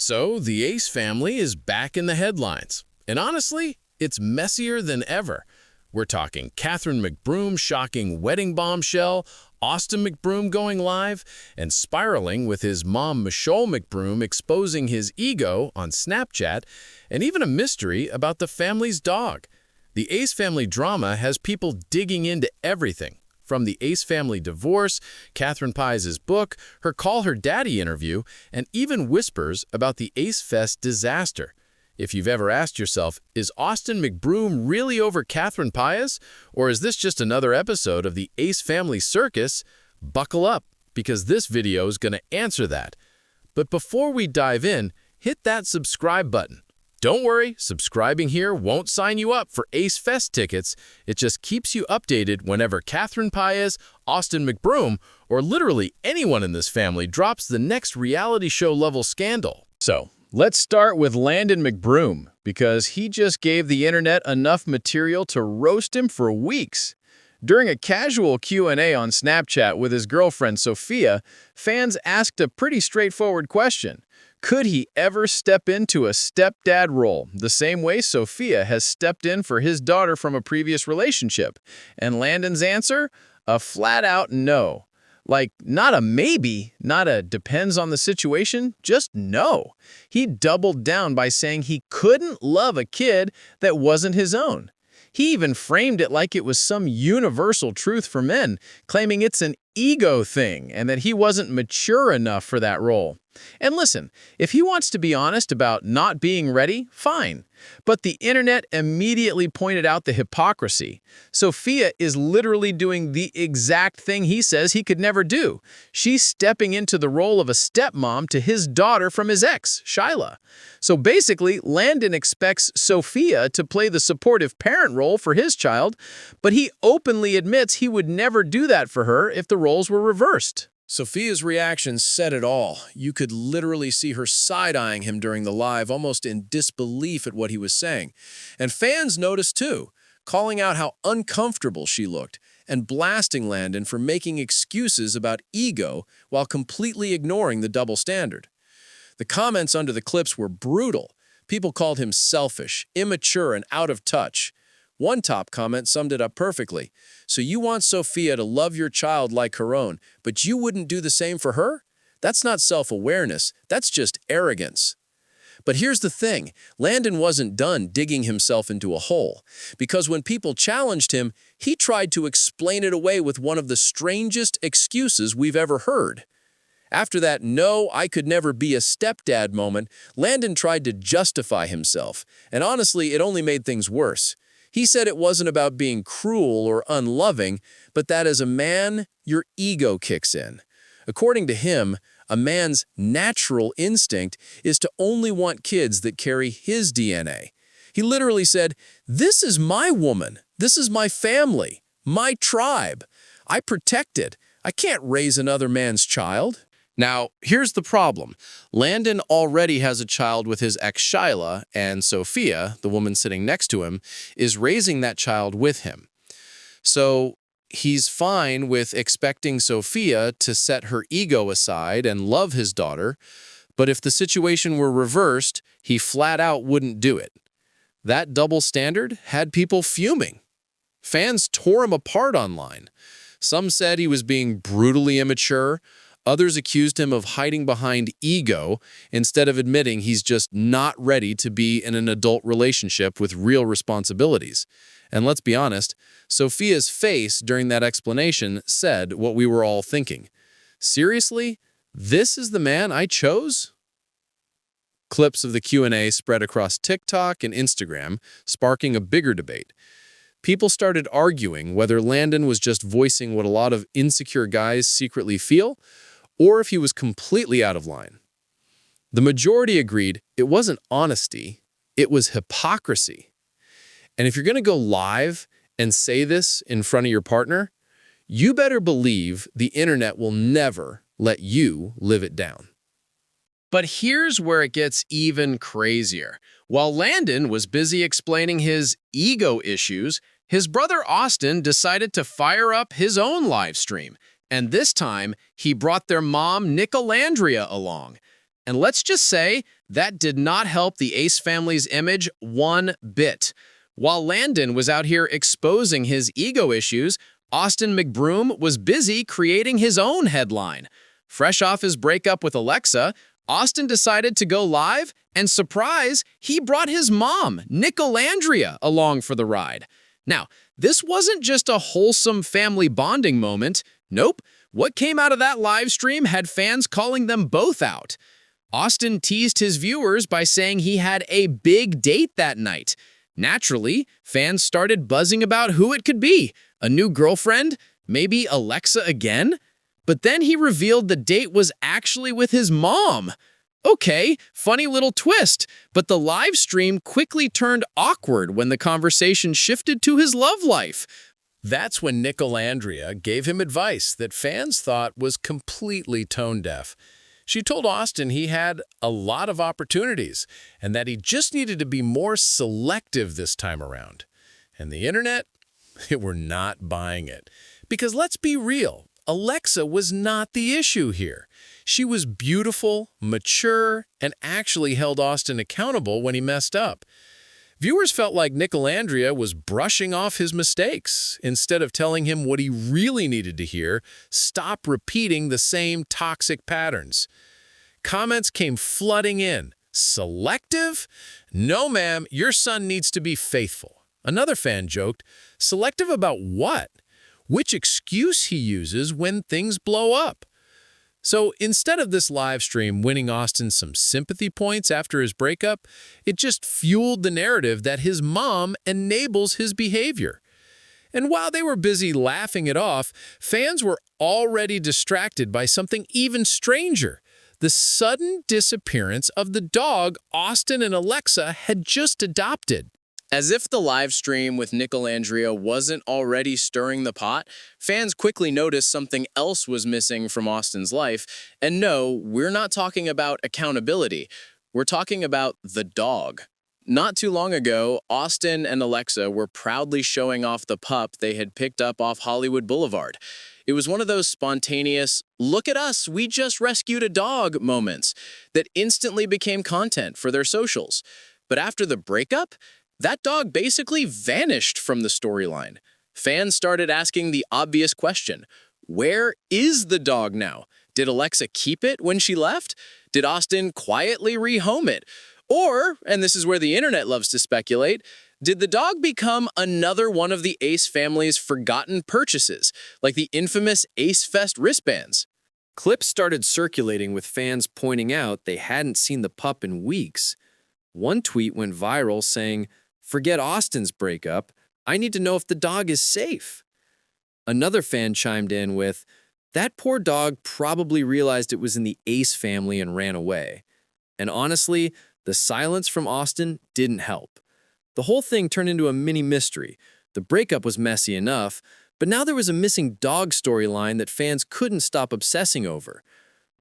So the Ace family is back in the headlines. And honestly, it's messier than ever. We're talking Catherine McBroom shocking wedding bombshell, Austin McBroom going live, and spiraling with his mom Michelle McBroom exposing his ego on Snapchat, and even a mystery about the family's dog. The Ace family drama has people digging into everything. From the Ace family divorce, Catherine Paiz's book, her Call Her Daddy interview, and even whispers about the Ace Fest disaster. If you've ever asked yourself, is Austin McBroom really over Catherine Paiz? Or is this just another episode of the Ace family circus? Buckle up, because this video is going to answer that. But before we dive in, hit that subscribe button. Don't worry, subscribing here won't sign you up for Ace Fest tickets. It just keeps you updated whenever Catherine Paiz, Austin McBroom, or literally anyone in this family drops the next reality show level scandal. So, let's start with Landon McBroom, because he just gave the internet enough material to roast him for weeks. During a casual Q&A on Snapchat with his girlfriend Sophia, fans asked a pretty straightforward question. Could he ever step into a stepdad role, the same way Sophia has stepped in for his daughter from a previous relationship? And Landon's answer? A flat-out no. Like, not a maybe, not a depends on the situation, just no. He doubled down by saying he couldn't love a kid that wasn't his own. He even framed it like it was some universal truth for men, claiming it's an ego thing and that he wasn't mature enough for that role. And listen, if he wants to be honest about not being ready, fine. But the internet immediately pointed out the hypocrisy. Sophia is literally doing the exact thing he says he could never do. She's stepping into the role of a stepmom to his daughter from his ex, Shyla. So basically, Landon expects Sophia to play the supportive parent role for his child, but he openly admits he would never do that for her if the roles were reversed. Sophia's reaction said it all. You could literally see her side-eyeing him during the live, almost in disbelief at what he was saying. And fans noticed too, calling out how uncomfortable she looked and blasting Landon for making excuses about ego while completely ignoring the double standard. The comments under the clips were brutal. People called him selfish, immature, and out of touch. One top comment summed it up perfectly. So you want Sophia to love your child like her own, but you wouldn't do the same for her? That's not self-awareness, that's just arrogance. But here's the thing, Landon wasn't done digging himself into a hole, because when people challenged him, he tried to explain it away with one of the strangest excuses we've ever heard. After that "no, I could never be a stepdad" moment, Landon tried to justify himself, and honestly, it only made things worse. He said it wasn't about being cruel or unloving, but that as a man, your ego kicks in. According to him, a man's natural instinct is to only want kids that carry his DNA. He literally said, "This is my woman. This is my family, my tribe. I protect it. I can't raise another man's child." Now, here's the problem. Landon already has a child with his ex Shyla, and Sophia, the woman sitting next to him, is raising that child with him. So he's fine with expecting Sophia to set her ego aside and love his daughter, but if the situation were reversed, he flat out wouldn't do it. That double standard had people fuming. Fans tore him apart online. Some said he was being brutally immature. Others accused him of hiding behind ego instead of admitting he's just not ready to be in an adult relationship with real responsibilities. And let's be honest, Sophia's face during that explanation said what we were all thinking. Seriously? This is the man I chose? Clips of the Q&A spread across TikTok and Instagram, sparking a bigger debate. People started arguing whether Landon was just voicing what a lot of insecure guys secretly feel, or if he was completely out of line. The majority agreed it wasn't honesty, it was hypocrisy. And if you're going to go live and say this in front of your partner, you better believe the internet will never let you live it down. But here's where it gets even crazier. While Landon was busy explaining his ego issues, his brother Austin decided to fire up his own live stream. And this time, he brought their mom, Nicolandria, along. And let's just say that did not help the Ace family's image one bit. While Landon was out here exposing his ego issues, Austin McBroom was busy creating his own headline. Fresh off his breakup with Alexa, Austin decided to go live, and surprise, he brought his mom, Nicolandria, along for the ride. Now, this wasn't just a wholesome family bonding moment. Nope, what came out of that live stream had fans calling them both out. Austin teased his viewers by saying he had a big date that night. Naturally, fans started buzzing about who it could be. A new girlfriend? Maybe Alexa again? But then he revealed the date was actually with his mom. Okay, funny little twist, but the live stream quickly turned awkward when the conversation shifted to his love life. That's when Nicolandria gave him advice that fans thought was completely tone-deaf. She told Austin he had a lot of opportunities and that he just needed to be more selective this time around. And the internet, they were not buying it. Because let's be real, Alexa was not the issue here. She was beautiful, mature, and actually held Austin accountable when he messed up. Viewers felt like Nicolandria was brushing off his mistakes. Instead of telling him what he really needed to hear, stop repeating the same toxic patterns. Comments came flooding in. Selective? No, ma'am, your son needs to be faithful. Another fan joked, selective about what? Which excuse he uses when things blow up. So instead of this live stream winning Austin some sympathy points after his breakup, it just fueled the narrative that his mom enables his behavior. And while they were busy laughing it off, fans were already distracted by something even stranger: the sudden disappearance of the dog Austin and Alexa had just adopted. As if the live stream with Nicolandria wasn't already stirring the pot, fans quickly noticed something else was missing from Austin's life. And no, we're not talking about accountability. We're talking about the dog. Not too long ago, Austin and Alexa were proudly showing off the pup they had picked up off Hollywood Boulevard. It was one of those spontaneous, look at us, we just rescued a dog moments that instantly became content for their socials. But after the breakup, that dog basically vanished from the storyline. Fans started asking the obvious question: where is the dog now? Did Alexa keep it when she left? Did Austin quietly rehome it? Or, and this is where the internet loves to speculate, did the dog become another one of the Ace family's forgotten purchases, like the infamous Ace Fest wristbands? Clips started circulating with fans pointing out they hadn't seen the pup in weeks. One tweet went viral saying, "Forget Austin's breakup. I need to know if the dog is safe." Another fan chimed in with, "That poor dog probably realized it was in the Ace family and ran away." And honestly, the silence from Austin didn't help. The whole thing turned into a mini mystery. The breakup was messy enough, but now there was a missing dog storyline that fans couldn't stop obsessing over.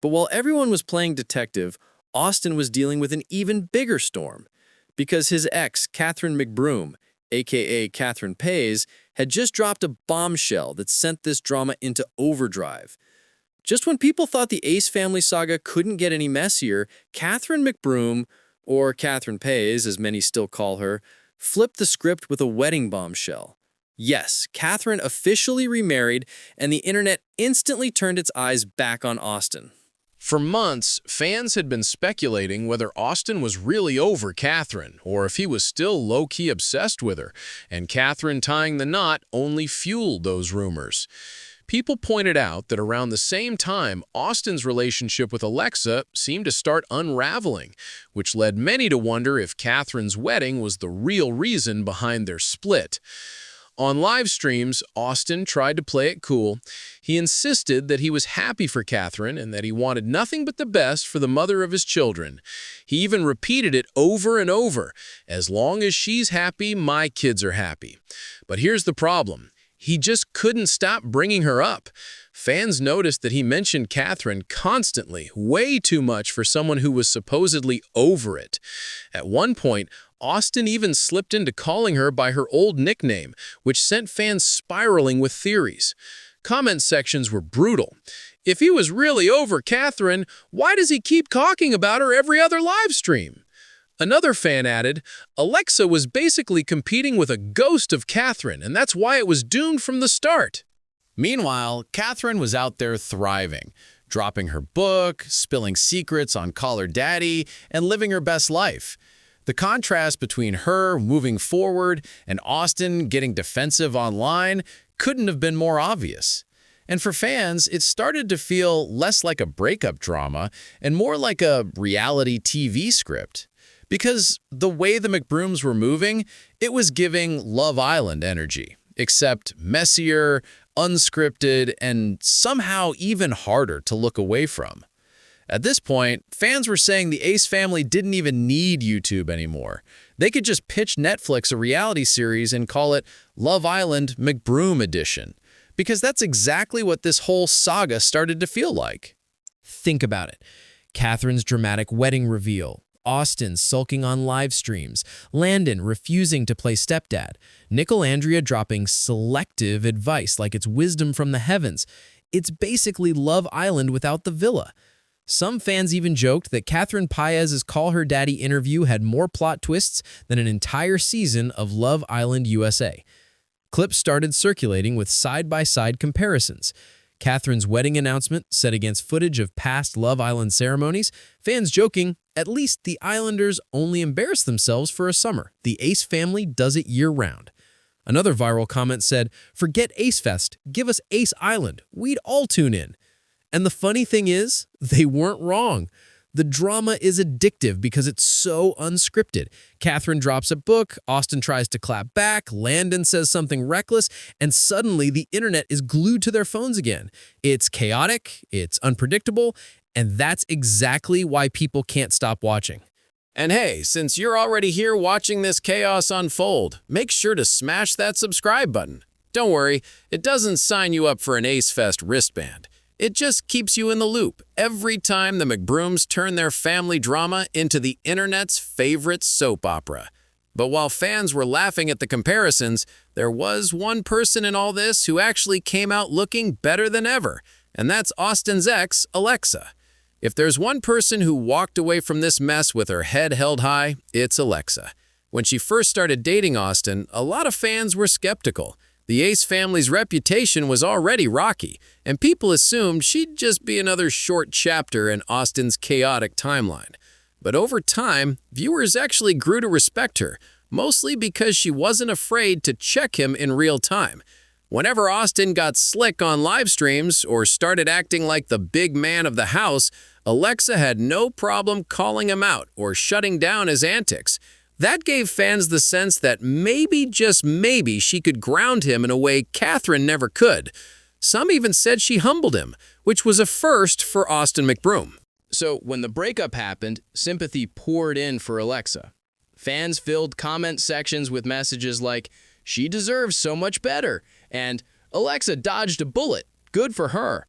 But while everyone was playing detective, Austin was dealing with an even bigger storm, because his ex, Catherine McBroom, aka Catherine Paiz, had just dropped a bombshell that sent this drama into overdrive. Just when people thought the Ace family saga couldn't get any messier, Catherine McBroom, or Catherine Paiz as many still call her, flipped the script with a wedding bombshell. Yes, Catherine officially remarried, and the internet instantly turned its eyes back on Austin. For months, fans had been speculating whether Austin was really over Catherine, or if he was still low-key obsessed with her, and Catherine tying the knot only fueled those rumors. People pointed out that around the same time, Austin's relationship with Alexa seemed to start unraveling, which led many to wonder if Catherine's wedding was the real reason behind their split. On live streams, Austin tried to play it cool. He insisted that he was happy for Catherine and that he wanted nothing but the best for the mother of his children. He even repeated it over and over, "As long as she's happy, my kids are happy." But here's the problem. He just couldn't stop bringing her up. Fans noticed that he mentioned Catherine constantly, way too much for someone who was supposedly over it. At one point, Austin even slipped into calling her by her old nickname, which sent fans spiraling with theories. Comment sections were brutal. If he was really over Catherine, why does he keep talking about her every other live stream? Another fan added, Alexa was basically competing with a ghost of Catherine, and that's why it was doomed from the start. Meanwhile, Catherine was out there thriving, dropping her book, spilling secrets on Call Her Daddy, and living her best life. The contrast between her moving forward and Austin getting defensive online couldn't have been more obvious. And for fans, it started to feel less like a breakup drama and more like a reality TV script. Because the way the McBrooms were moving, it was giving Love Island energy, except messier, unscripted, and somehow even harder to look away from. At this point, fans were saying the Ace family didn't even need YouTube anymore. They could just pitch Netflix a reality series and call it Love Island McBroom Edition, because that's exactly what this whole saga started to feel like. Think about it. Catherine's dramatic wedding reveal, Austin sulking on live streams, Landon refusing to play stepdad, Andrea dropping selective advice like it's wisdom from the heavens. It's basically Love Island without the villa. Some fans even joked that Catherine Paiz's Call Her Daddy interview had more plot twists than an entire season of Love Island USA. Clips started circulating with side-by-side comparisons. Catherine's wedding announcement set against footage of past Love Island ceremonies, fans joking, at least the Islanders only embarrass themselves for a summer. The Ace family does it year-round. Another viral comment said, forget Ace Fest, give us Ace Island, we'd all tune in. And the funny thing is, they weren't wrong. The drama is addictive because it's so unscripted. Catherine drops a book, Austin tries to clap back, Landon says something reckless, and suddenly the internet is glued to their phones again. It's chaotic, it's unpredictable, and that's exactly why people can't stop watching. And hey, since you're already here watching this chaos unfold, make sure to smash that subscribe button. Don't worry, it doesn't sign you up for an Ace Fest wristband. It just keeps you in the loop every time the McBrooms turn their family drama into the internet's favorite soap opera. But while fans were laughing at the comparisons, there was one person in all this who actually came out looking better than ever, and that's Austin's ex, Alexa. If there's one person who walked away from this mess with her head held high, it's Alexa. When she first started dating Austin, a lot of fans were skeptical. The Ace family's reputation was already rocky, and people assumed she'd just be another short chapter in Austin's chaotic timeline. But over time, viewers actually grew to respect her, mostly because she wasn't afraid to check him in real time. Whenever Austin got slick on live streams or started acting like the big man of the house, Alexa had no problem calling him out or shutting down his antics. That gave fans the sense that maybe, just maybe, she could ground him in a way Catherine never could. Some even said she humbled him, which was a first for Austin McBroom. So when the breakup happened, sympathy poured in for Alexa. Fans filled comment sections with messages like, she deserves so much better, and Alexa dodged a bullet, good for her.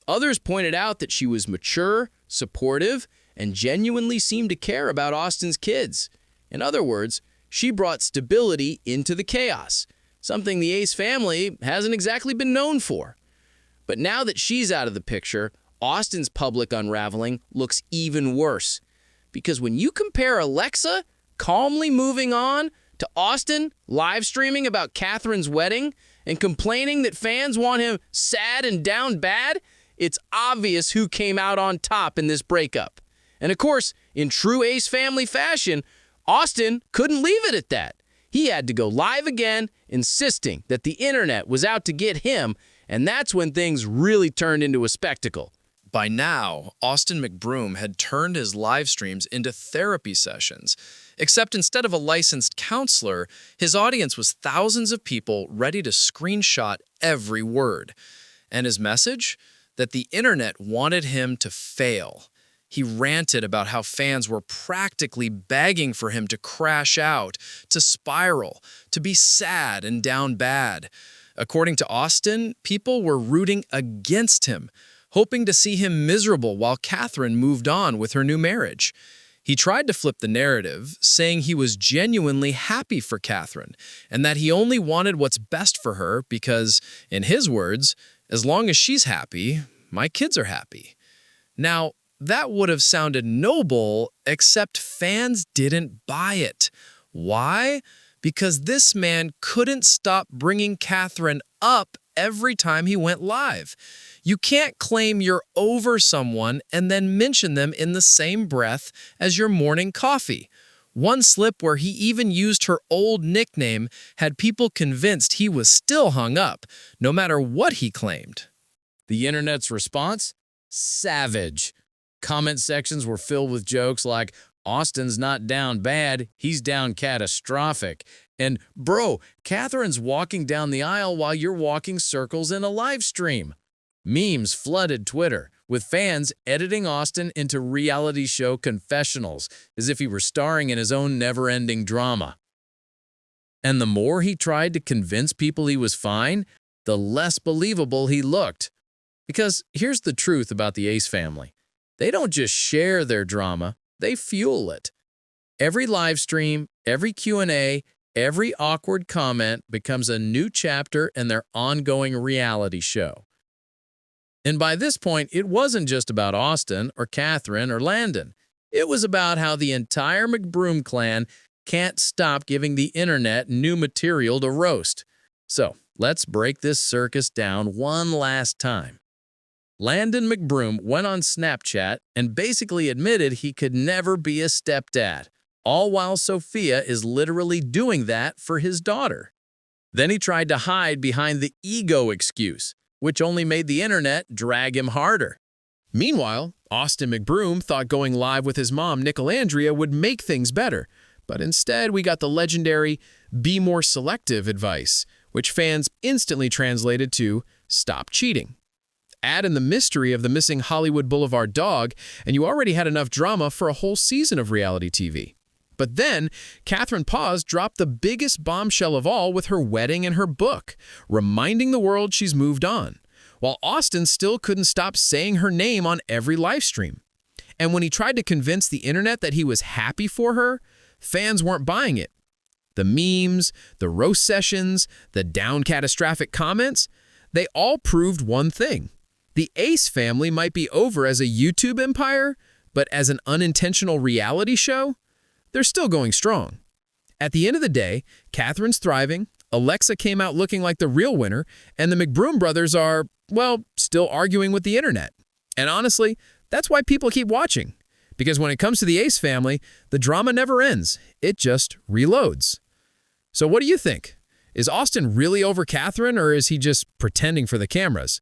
Others pointed out that she was mature, supportive, and genuinely seemed to care about Austin's kids. In other words, she brought stability into the chaos, something the Ace family hasn't exactly been known for. But now that she's out of the picture, Austin's public unraveling looks even worse. Because when you compare Alexa calmly moving on to Austin live streaming about Catherine's wedding and complaining that fans want him sad and down bad, it's obvious who came out on top in this breakup. And of course, in true Ace family fashion, Austin couldn't leave it at that. He had to go live again, insisting that the internet was out to get him, and that's when things really turned into a spectacle. By now, Austin McBroom had turned his live streams into therapy sessions. Except instead of a licensed counselor, his audience was thousands of people ready to screenshot every word. And his message? That the internet wanted him to fail. He ranted about how fans were practically begging for him to crash out, to spiral, to be sad and down bad. According to Austin, people were rooting against him, hoping to see him miserable while Catherine moved on with her new marriage. He tried to flip the narrative, saying he was genuinely happy for Catherine and that he only wanted what's best for her because, in his words, As long as she's happy, my kids are happy. Now, that would have sounded noble, except fans didn't buy it. Why? Because this man couldn't stop bringing Catherine up every time he went live. You can't claim you're over someone and then mention them in the same breath as your morning coffee. One slip where he even used her old nickname had people convinced he was still hung up, no matter what he claimed. The internet's response? Savage. Comment sections were filled with jokes like, Austin's not down bad, he's down catastrophic. And, bro, Catherine's walking down the aisle while you're walking circles in a live stream. Memes flooded Twitter, with fans editing Austin into reality show confessionals, as if he were starring in his own never-ending drama. And the more he tried to convince people he was fine, the less believable he looked. Because here's the truth about the Ace family. They don't just share their drama, they fuel it. Every live stream, every Q&A, every awkward comment becomes a new chapter in their ongoing reality show. And by this point, it wasn't just about Austin or Catherine or Landon. It was about how the entire McBroom clan can't stop giving the internet new material to roast. So, let's break this circus down one last time. Landon McBroom went on Snapchat and basically admitted he could never be a stepdad, all while Sophia is literally doing that for his daughter. Then he tried to hide behind the ego excuse, which only made the internet drag him harder. Meanwhile, Austin McBroom thought going live with his mom, Nicolandria, would make things better. But instead, we got the legendary "be more selective" advice, which fans instantly translated to "stop cheating." Add in the mystery of the missing Hollywood Boulevard dog, and you already had enough drama for a whole season of reality TV. But then, Catherine Paiz dropped the biggest bombshell of all with her wedding and her book, reminding the world she's moved on, while Austin still couldn't stop saying her name on every live stream. And when he tried to convince the internet that he was happy for her, fans weren't buying it. The memes, the roast sessions, the down catastrophic comments, they all proved one thing. The Ace family might be over as a YouTube empire, but as an unintentional reality show, they're still going strong. At the end of the day, Catherine's thriving, Alexa came out looking like the real winner, and the McBroom brothers are, well, still arguing with the internet. And honestly, that's why people keep watching. Because when it comes to the Ace family, the drama never ends. It just reloads. So what do you think? Is Austin really over Catherine, or is he just pretending for the cameras?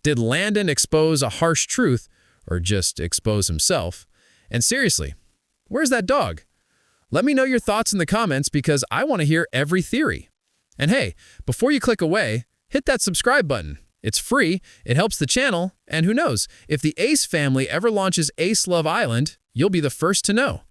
Did Landon expose a harsh truth, or just expose himself? And seriously, where's that dog? Let me know your thoughts in the comments because I want to hear every theory. And hey, before you click away, hit that subscribe button. It's free, it helps the channel, and who knows, if the Ace family ever launches Ace Love Island, you'll be the first to know.